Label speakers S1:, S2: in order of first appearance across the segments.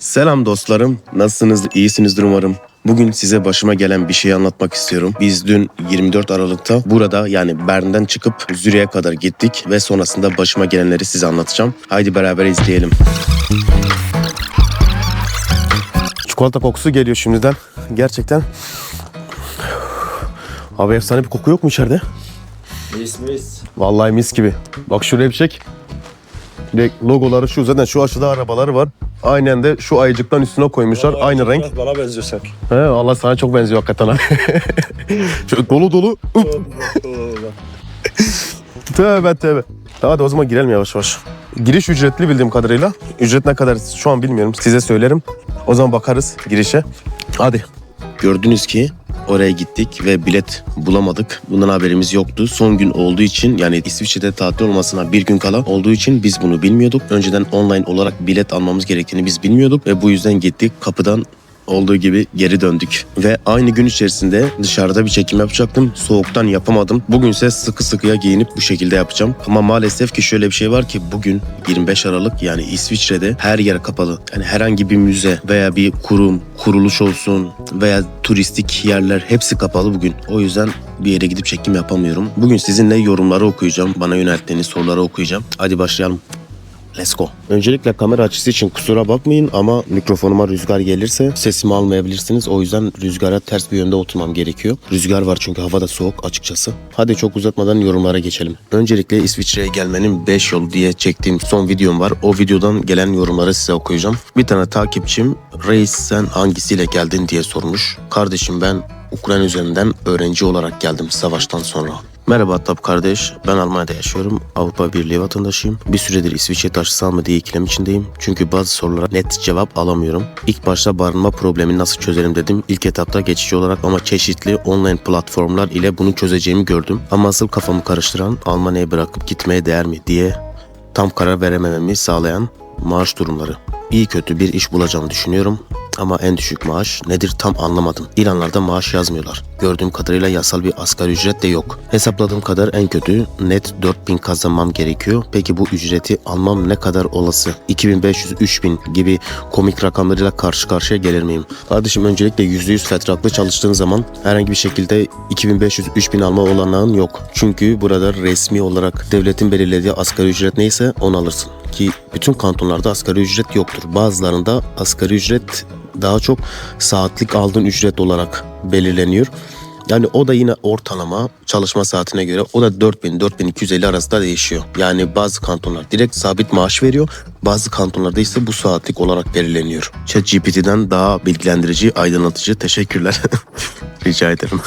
S1: Selam dostlarım, nasılsınız, iyisinizdir umarım. Bugün size başıma gelen bir şeyi anlatmak istiyorum. Biz dün 24 Aralık'ta burada yani Bern'den çıkıp Zürih'e kadar gittik ve sonrasında başıma gelenleri size anlatacağım. Haydi beraber izleyelim. Çikolata kokusu geliyor şimdiden. Gerçekten. Abi efsane bir koku yok mu içeride?
S2: Mis.
S1: Vallahi mis gibi. Bak şuraya bir çek. Direkt logoları şu, zaten şu aşağıda arabaları var. Aynen de şu ayıcıktan üstüne koymuşlar.
S2: Vallahi
S1: aynı renk.
S2: Bana benziyor sen.
S1: He, Allah sana çok benziyor hakikaten ha. Şöyle dolu dolu. Tövbe tövbe. Hadi o zaman girelim yavaş yavaş. Giriş ücretli bildiğim kadarıyla. Ücret ne kadar şu an bilmiyorum. Size söylerim. O zaman bakarız girişe. Hadi. Gördünüz ki oraya gittik ve bilet bulamadık. Bundan haberimiz yoktu. Son gün olduğu için, yani İsviçre'de tatil olmasına bir gün kala olduğu için biz bunu bilmiyorduk. Önceden online olarak bilet almamız gerektiğini biz bilmiyorduk ve bu yüzden gittik, kapıdan olduğu gibi geri döndük. Ve aynı gün içerisinde dışarıda bir çekim yapacaktım. Soğuktan yapamadım. Bugünse sıkı sıkıya giyinip bu şekilde yapacağım. Ama maalesef ki şöyle bir şey var ki bugün 25 Aralık, yani İsviçre'de her yer kapalı. Yani herhangi bir müze veya bir kurum, kuruluş olsun veya turistik yerler hepsi kapalı bugün. O yüzden bir yere gidip çekim yapamıyorum. Bugün sizinle yorumları okuyacağım. Bana yönelttiğiniz soruları okuyacağım. Hadi başlayalım. Let's go. Öncelikle kamera açısı için kusura bakmayın ama mikrofonuma rüzgar gelirse sesimi almayabilirsiniz. O yüzden rüzgara ters bir yönde oturmam gerekiyor. Rüzgar var çünkü havada soğuk açıkçası. Hadi çok uzatmadan yorumlara geçelim. Öncelikle İsviçre'ye gelmenin 5 yolu diye çektiğim son videom var. O videodan gelen yorumları size okuyacağım. Bir tane takipçim, reis sen hangisiyle geldin diye sormuş. Kardeşim ben Ukrayna üzerinden öğrenci olarak geldim savaştan sonra. Merhaba Atap kardeş, ben Almanya'da yaşıyorum, Avrupa Birliği vatandaşıyım. Bir süredir İsviçre taşısam mı diye ikilem içindeyim. Çünkü bazı sorulara net cevap alamıyorum. İlk başta barınma problemini nasıl çözerim dedim. İlk etapta geçici olarak ama çeşitli online platformlar ile bunu çözeceğimi gördüm. Ama asıl kafamı karıştıran, Almanya'yı bırakıp gitmeye değer mi diye tam karar veremememi sağlayan maaş durumları. İyi kötü bir iş bulacağımı düşünüyorum. Ama en düşük maaş nedir tam anlamadım. İlanlarda maaş yazmıyorlar. Gördüğüm kadarıyla yasal bir asgari ücret de yok. Hesapladığım kadar en kötü net 4000 kazanmam gerekiyor. Peki bu ücreti almam ne kadar olası? 2500-3000 gibi komik rakamlarıyla karşı karşıya gelir miyim? Kardeşim öncelikle %100 fetraklı çalıştığın zaman herhangi bir şekilde 2500-3000 alma olanağın yok. Çünkü burada resmi olarak devletin belirlediği asgari ücret neyse onu alırsın. Ki bütün kantonlarda asgari ücret yoktur. Bazılarında asgari ücret daha çok saatlik aldığın ücret olarak belirleniyor. Yani o da yine ortalama çalışma saatine göre o da 4000-4250 arasında değişiyor. Yani bazı kantonlar direkt sabit maaş veriyor. Bazı kantonlarda ise bu saatlik olarak belirleniyor. ChatGPT'den daha bilgilendirici, aydınlatıcı, teşekkürler. Rica ederim.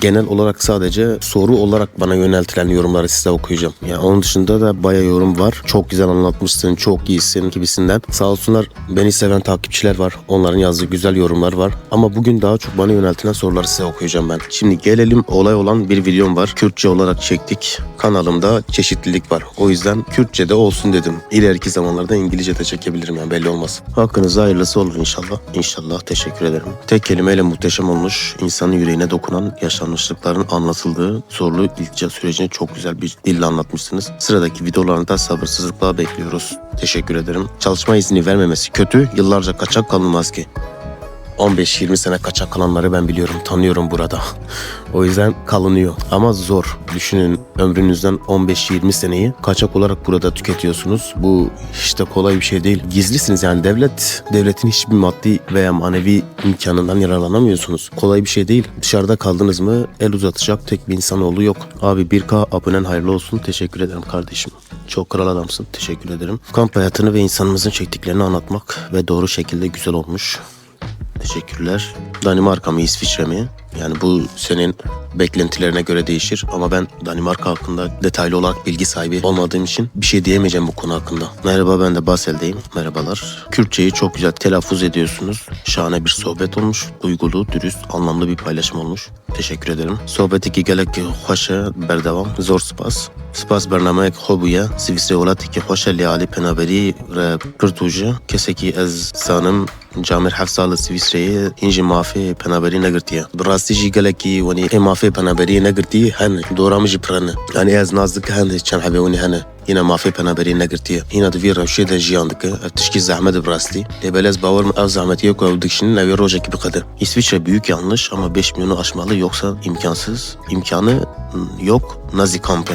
S1: Genel olarak sadece soru olarak bana yöneltilen yorumları size okuyacağım. Yani onun dışında da bayağı yorum var. Çok güzel anlatmışsın, çok iyisin gibisinden. Sağ olsunlar beni seven takipçiler var. Onların yazdığı güzel yorumlar var. Ama bugün daha çok bana yöneltilen soruları size okuyacağım ben. Şimdi gelelim olay olan bir videom var. Kürtçe olarak çektik. Kanalımda çeşitlilik var. O yüzden Kürtçe de olsun dedim. İleriki zamanlarda İngilizce de çekebilirim yani belli olmaz. Hakkınızda hayırlısı olur inşallah. İnşallah, teşekkür ederim. Tek kelimeyle muhteşem olmuş. İnsanın yüreğine dokunan yaşanmışlıkların anlatıldığı zorlu iltica sürecini çok güzel bir dille anlatmışsınız. Sıradaki videolarını da sabırsızlıkla bekliyoruz. Teşekkür ederim. Çalışma izni vermemesi kötü. Yıllarca kaçak kalınmaz ki. 15-20 sene kaçak kalanları ben biliyorum, tanıyorum burada. O yüzden kalınıyor. Ama zor. Düşünün ömrünüzden 15-20 seneyi kaçak olarak burada tüketiyorsunuz. Bu hiç de kolay bir şey değil. Gizlisiniz yani devletin hiçbir maddi veya manevi imkanından yararlanamıyorsunuz. Kolay bir şey değil. Dışarıda kaldınız mı el uzatacak tek bir insanoğlu yok. Abi 1K abonen hayırlı olsun. Teşekkür ederim kardeşim. Çok kral adamsın. Teşekkür ederim. Kamp hayatını ve insanımızın çektiklerini anlatmak ve doğru şekilde güzel olmuş. Teşekkürler. Danimarka mı İsviçre mi? Yani bu senin beklentilerine göre değişir ama ben Danimarka hakkında detaylı olarak bilgi sahibi olmadığım için bir şey diyemeyeceğim bu konu hakkında. Merhaba, ben de Basel'deyim. Merhabalar. Kürtçeyi çok güzel telaffuz ediyorsunuz. Şahane bir sohbet olmuş. Duygulu, dürüst, anlamlı bir paylaşım olmuş. Teşekkür ederim. Sohbeti gelek hoşa berdevam. Zor spas. Spas bernamek hobuya. Sivistri olati ki hoşa li ali penaberi re kırtucu. Keseki ez sanım جامر حف سال سويسرية إنجي مافي بنابري نقرتيه براستي جي قالكي وني مافي بنابري نقرتي هن دورا مجي برن يعني از نازدك هن كان حبيوني هن yine mafi penaberi negirtiye. Yine de bir revşe de jiyandık. Tişki zahmet brasti. Lebelez bavar mı av zahmeti yok avdık şimdi nevi roja gibi kadar. İsviçre büyük yanlış ama 5 milyonu aşmalı yoksa imkansız. İmkanı yok. Nazi kampı.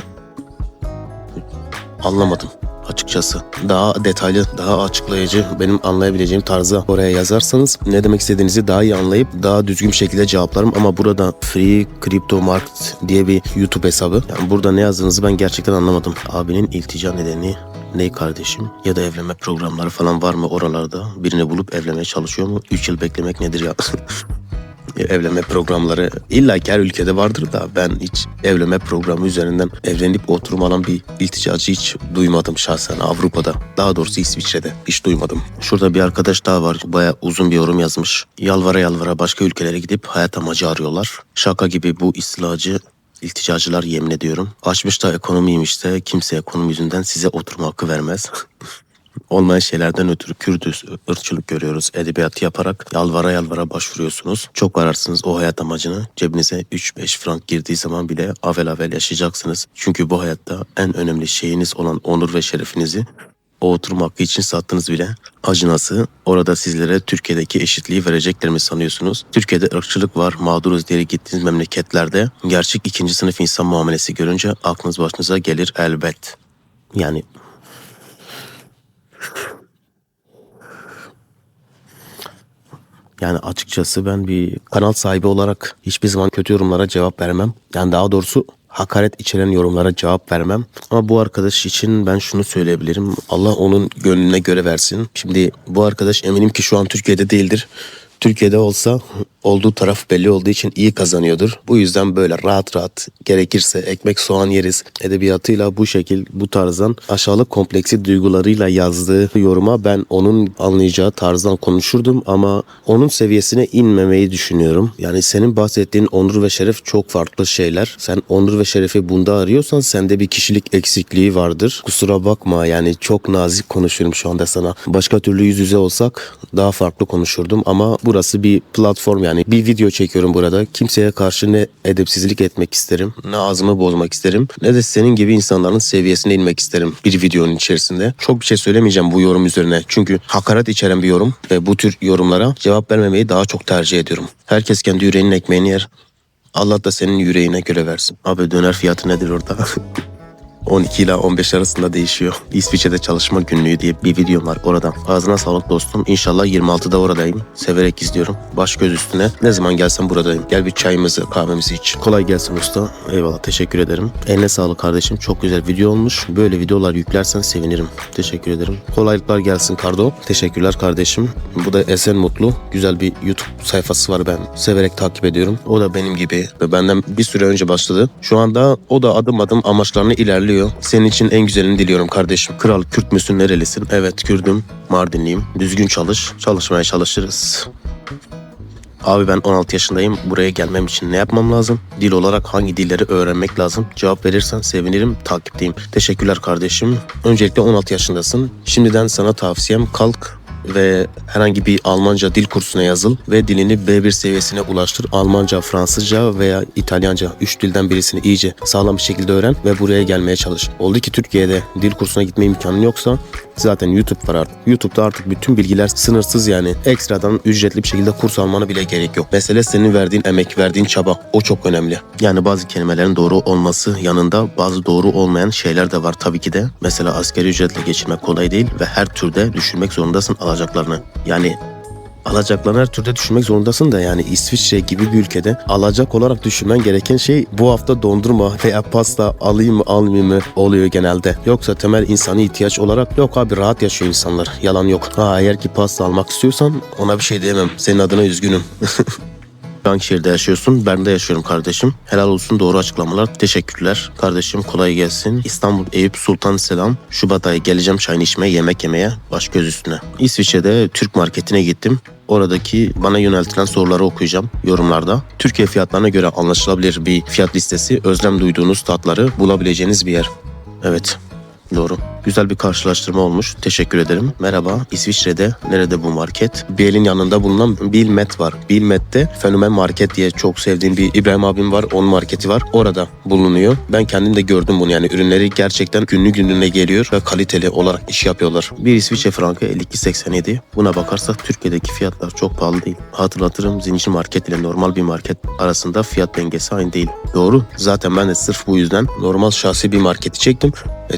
S1: Anlamadım açıkçası. Daha detaylı, daha açıklayıcı, benim anlayabileceğim tarzda oraya yazarsanız ne demek istediğinizi daha iyi anlayıp daha düzgün bir şekilde cevaplarım. Ama burada Free Crypto Market diye bir YouTube hesabı. Yani burada ne yazdığınızı ben gerçekten anlamadım. Abinin iltica nedeni ne kardeşim? Ya da evlenme programları falan var mı oralarda? Birini bulup evlenmeye çalışıyor mu? 3 yıl beklemek nedir ya? Evlenme programları illa ki her ülkede vardır da ben hiç evlenme programı üzerinden evlenip oturum alan bir ilticacı hiç duymadım şahsen Avrupa'da. Daha doğrusu İsviçre'de hiç duymadım. Şurada bir arkadaş daha var, bayağı uzun bir yorum yazmış. Yalvara yalvara başka ülkelere gidip hayat amacı arıyorlar. Şaka gibi bu istilacı ilticacılar, yemin ediyorum. Açmış da ekonomiymiş de kimse ekonomi yüzünden size oturma hakkı vermez. Olmayan şeylerden ötürü Kürdüz, ırkçılık görüyoruz. Edebiyatı yaparak yalvara yalvara başvuruyorsunuz. Çok ararsınız o hayat amacını. Cebinize 3-5 frank girdiği zaman bile avel avel yaşayacaksınız. Çünkü bu hayatta en önemli şeyiniz olan onur ve şerefinizi o oturma hakkı için sattınız bile. Acınası orada sizlere Türkiye'deki eşitliği verecekler mi sanıyorsunuz? Türkiye'de ırkçılık var, mağduruz diye gittiğiniz memleketlerde gerçek ikinci sınıf insan muamelesi görünce aklınız başınıza gelir elbet. Yani açıkçası ben bir kanal sahibi olarak hiçbir zaman kötü yorumlara cevap vermem. Yani daha doğrusu hakaret içeren yorumlara cevap vermem. Ama bu arkadaş için ben şunu söyleyebilirim. Allah onun gönlüne göre versin. Şimdi bu arkadaş eminim ki şu an Türkiye'de değildir. Türkiye'de olsa olduğu taraf belli olduğu için iyi kazanıyordur. Bu yüzden böyle rahat rahat gerekirse ekmek soğan yeriz edebiyatıyla bu şekil bu tarzdan aşağılık kompleksi duygularıyla yazdığı yoruma ben onun anlayacağı tarzdan konuşurdum ama onun seviyesine inmemeyi düşünüyorum. Yani senin bahsettiğin onur ve şeref çok farklı şeyler. Sen onur ve şerefi bunda arıyorsan sende bir kişilik eksikliği vardır. Kusura bakma yani çok nazik konuşuyorum şu anda sana. Başka türlü yüz yüze olsak daha farklı konuşurdum ama burası bir platform yani bir video çekiyorum burada. Kimseye karşı ne edepsizlik etmek isterim, ne ağzımı bozmak isterim, ne de senin gibi insanların seviyesine inmek isterim bir videonun içerisinde. Çok bir şey söylemeyeceğim bu yorum üzerine. Çünkü hakaret içeren bir yorum ve bu tür yorumlara cevap vermemeyi daha çok tercih ediyorum. Herkes kendi yüreğinin ekmeğini yer. Allah da senin yüreğine göre versin. Abi döner fiyatı nedir orada? 12 ile 15 arasında değişiyor. İsviçre'de çalışma günlüğü diye bir videom var oradan. Ağzına sağlık dostum. İnşallah 26'da oradayım. Severek izliyorum. Baş göz üstüne. Ne zaman gelsem buradayım. Gel bir çayımızı, kahvemizi iç. Kolay gelsin usta. Eyvallah, teşekkür ederim. Eline sağlık kardeşim. Çok güzel video olmuş. Böyle videolar yüklersen sevinirim. Teşekkür ederim. Kolaylıklar gelsin Kardo. Teşekkürler kardeşim. Bu da Esen Mutlu. Güzel bir YouTube sayfası var, ben severek takip ediyorum. O da benim gibi ve benden bir süre önce başladı. Şu anda o da adım adım amaçlarını ilerliyor. Senin için en güzelini diliyorum kardeşim. Kral, Kürt müsün, nerelisin? Evet, Kürdüm, Mardinliyim. Düzgün çalış, çalışmaya çalışırız. Abi ben 16 yaşındayım. Buraya gelmem için ne yapmam lazım? Dil olarak hangi dilleri öğrenmek lazım? Cevap verirsen sevinirim, takipteyim. Teşekkürler kardeşim. Öncelikle 16 yaşındasın. Şimdiden sana tavsiyem kalk ve herhangi bir Almanca dil kursuna yazıl ve dilini B1 seviyesine ulaştır. Almanca, Fransızca veya İtalyanca 3 dilden birisini iyice sağlam bir şekilde öğren ve buraya gelmeye çalış. Oldu ki Türkiye'de dil kursuna gitme imkanın yoksa zaten YouTube var artık. YouTube'da artık bütün bilgiler sınırsız yani. Ekstradan ücretli bir şekilde kurs almana bile gerek yok. Mesele senin verdiğin emek, verdiğin çaba. O çok önemli. Yani bazı kelimelerin doğru olması yanında bazı doğru olmayan şeyler de var tabii ki de. Mesela asgari ücretle geçinmek kolay değil ve her türde düşünmek zorundasın alacaklarını. Yani alacaklarını her türde düşünmek zorundasın da yani İsviçre gibi bir ülkede alacak olarak düşünmen gereken şey bu hafta dondurma veya pasta alayım mı almayayım mı oluyor genelde. Yoksa temel insani ihtiyaç olarak yok abi, rahat yaşıyor insanlar. Yalan yok. Eğer ki pasta almak istiyorsan ona bir şey diyemem. Senin adına üzgünüm. Hangi şehirde yaşıyorsun? Ben de yaşıyorum kardeşim. Helal olsun, doğru açıklamalar. Teşekkürler. Kardeşim kolay gelsin. İstanbul Eyüp Sultan selam. Şubat ayı geleceğim çayını içmeye, yemek yemeye, baş göz üstüne. İsviçre'de Türk marketine gittim. Oradaki bana yöneltilen soruları okuyacağım yorumlarda. Türkiye fiyatlarına göre anlaşılabilir bir fiyat listesi, özlem duyduğunuz tatları bulabileceğiniz bir yer. Evet, doğru. Güzel bir karşılaştırma olmuş. Teşekkür ederim. Merhaba. İsviçre'de nerede bu market? Biel'in yanında bulunan Bilmet var. Bilmet'te Fenomen Market diye çok sevdiğim bir İbrahim abim var. Onun marketi var. Orada bulunuyor. Ben kendim de gördüm bunu yani. Ürünleri gerçekten günlük gününe geliyor ve kaliteli olarak iş yapıyorlar. Bir İsviçre frankı 52,87. Buna bakarsak Türkiye'deki fiyatlar çok pahalı değil. Hatırlatırım, zincir market ile normal bir market arasında fiyat dengesi aynı değil. Doğru. Zaten ben de sırf bu yüzden normal şahsi bir marketi çektim.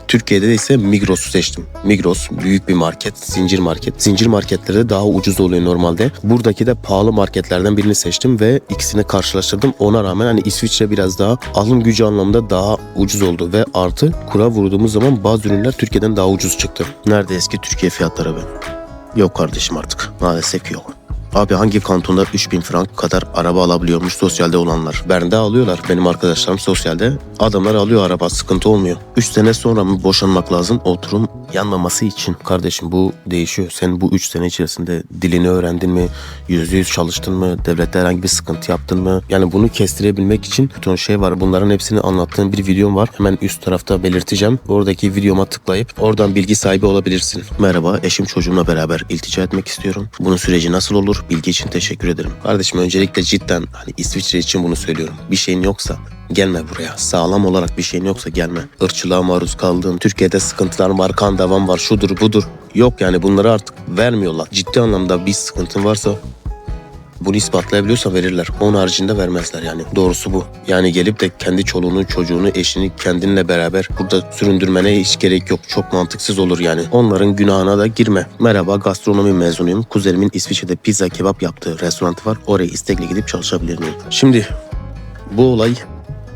S1: Türkiye'de de ise Migros'u seçtim. Migros büyük bir market, zincir market. Zincir marketlerde daha ucuz oluyor normalde. Buradaki de pahalı marketlerden birini seçtim ve ikisini karşılaştırdım. Ona rağmen hani İsviçre biraz daha alım gücü anlamında daha ucuz oldu ve artı kura vurduğumuz zaman bazı ürünler Türkiye'den daha ucuz çıktı. Nerede eski Türkiye fiyatları be? Yok kardeşim artık. Maalesef yok. Abi hangi kantonda 3000 frank kadar araba alabiliyormuş sosyalde olanlar? Bern'de alıyorlar. Benim arkadaşlarım sosyalde. Adamlar alıyor araba. Sıkıntı olmuyor. 3 sene sonra mı boşanmak lazım? Oturum yanmaması için. Kardeşim bu değişiyor. Sen bu 3 sene içerisinde dilini öğrendin mi? %100 çalıştın mı? Devlette herhangi bir sıkıntı yaptın mı? Yani bunu kestirebilmek için bir ton şey var. Bunların hepsini anlattığım bir videom var. Hemen üst tarafta belirteceğim. Oradaki videoma tıklayıp oradan bilgi sahibi olabilirsin. Merhaba, eşim çocuğumla beraber iltica etmek istiyorum. Bunun süreci nasıl olur? Bilgi için teşekkür ederim. Kardeşim öncelikle cidden hani İsviçre için bunu söylüyorum. Bir şeyin yoksa gelme buraya. Sağlam olarak bir şeyin yoksa gelme. Irkçılığa maruz kaldın. Türkiye'de sıkıntılar var, kan davam var, şudur budur. Yok yani bunları artık vermiyorlar. Ciddi anlamda bir sıkıntın varsa bunu ispatlayabiliyorsa verirler. Onun haricinde vermezler yani. Doğrusu bu. Yani gelip de kendi çoluğunu, çocuğunu, eşini kendinle beraber burada süründürmene hiç gerek yok. Çok mantıksız olur yani. Onların günahına da girme. Merhaba, gastronomi mezunuyum. Kuzenimin İsviçre'de pizza kebap yaptığı restoranı var. Oraya istekli gidip çalışabilir miyim? Şimdi bu olay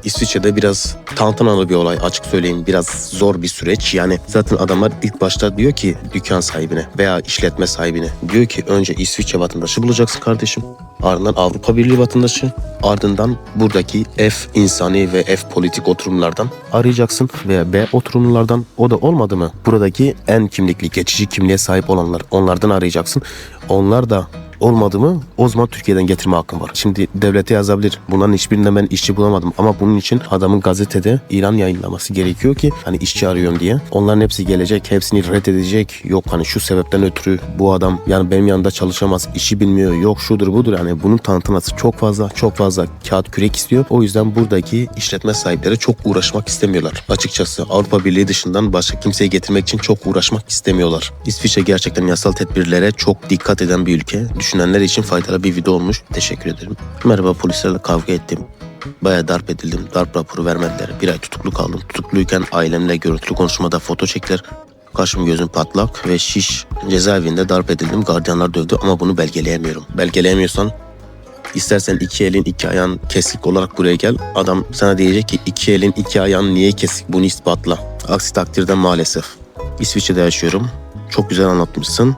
S1: İsviçre'de biraz tantanalı bir olay, açık söyleyeyim, biraz zor bir süreç. Yani zaten adamlar ilk başta diyor ki dükkan sahibine veya işletme sahibine diyor ki önce İsviçre vatandaşı bulacaksın kardeşim. Ardından Avrupa Birliği vatandaşı, ardından buradaki F insani ve F politik oturumlardan arayacaksın veya B oturumlardan. O da olmadı mı buradaki en kimlikli, geçici kimliğe sahip olanlar, onlardan arayacaksın. Onlar da olmadı mı o zaman Türkiye'den getirme hakkım var. Şimdi devlete yazabilir. Bunların hiçbirinden ben işçi bulamadım ama bunun için adamın gazetede ilan yayınlaması gerekiyor ki hani işçi arıyorum diye. Onların hepsi gelecek, hepsini reddedecek. Yok hani şu sebepten ötürü bu adam yani benim yanında çalışamaz, işi bilmiyor, yok şudur budur. Yani bunun tanıtması çok fazla kağıt kürek istiyor. O yüzden buradaki işletme sahipleri çok uğraşmak istemiyorlar. Açıkçası Avrupa Birliği dışından başka kimseyi getirmek için çok uğraşmak istemiyorlar. İsviçre gerçekten yasal tedbirlere çok dikkat eden bir ülke. Düşünenler için faydalı bir video olmuş. Teşekkür ederim. Merhaba, polislerle kavga ettim. Bayağı darp edildim. Darp raporu vermediler. 1 ay tutuklu kaldım. Tutukluyken ailemle görüntülü konuşmada foto çektiler. Kaşım gözüm patlak ve şiş. Cezaevinde darp edildim. Gardiyanlar dövdü ama bunu belgeleyemiyorum. Belgeleyemiyorsan istersen 2 elin 2 ayağın kesik olarak buraya gel. Adam sana diyecek ki 2 elin 2 ayağın niye kesik, bunu ispatla. Aksi takdirde maalesef. İsviçre'de yaşıyorum. Çok güzel anlatmışsın.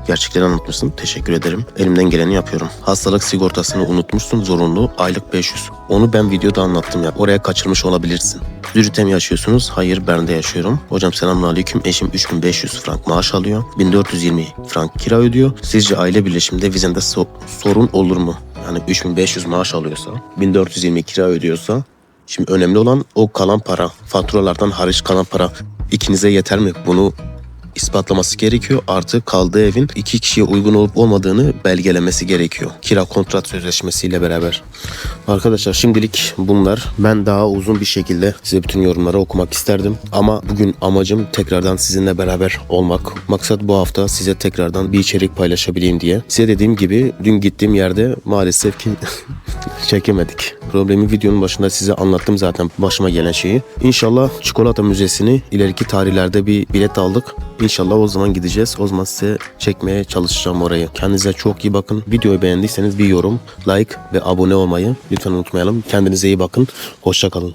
S1: Gerçekten anlatmışsın. Teşekkür ederim. Elimden geleni yapıyorum. Hastalık sigortasını unutmuşsun. Zorunlu. Aylık 500. Onu ben videoda anlattım ya. Oraya kaçırmış olabilirsin. Zürich'te mi yaşıyorsunuz? Hayır, Bern'de yaşıyorum. Hocam selamünaleyküm. Eşim 3500 frank maaş alıyor. 1420 frank kira ödüyor. Sizce aile birleşiminde vizende sorun olur mu? Yani 3500 maaş alıyorsa, 1420 kira ödüyorsa, şimdi önemli olan o kalan para, faturalardan hariç kalan para ikinize yeter mi? Bunu ispatlaması gerekiyor. Artı kaldığı evin 2 kişiye uygun olup olmadığını belgelemesi gerekiyor. Kira kontrat sözleşmesiyle beraber. Arkadaşlar şimdilik bunlar. Ben daha uzun bir şekilde size bütün yorumları okumak isterdim. Ama bugün amacım tekrardan sizinle beraber olmak. Maksat bu hafta size tekrardan bir içerik paylaşabileyim diye. Size dediğim gibi dün gittiğim yerde maalesef ki çekemedik. Problemi videonun başında size anlattım zaten başıma gelen şeyi. İnşallah Çikolata Müzesi'ni ileriki tarihlerde bir bilet aldık. İnşallah o zaman gideceğiz. O zaman size çekmeye çalışacağım orayı. Kendinize çok iyi bakın. Videoyu beğendiyseniz bir yorum, like ve abone olmayı lütfen unutmayalım. Kendinize iyi bakın. Hoşça kalın.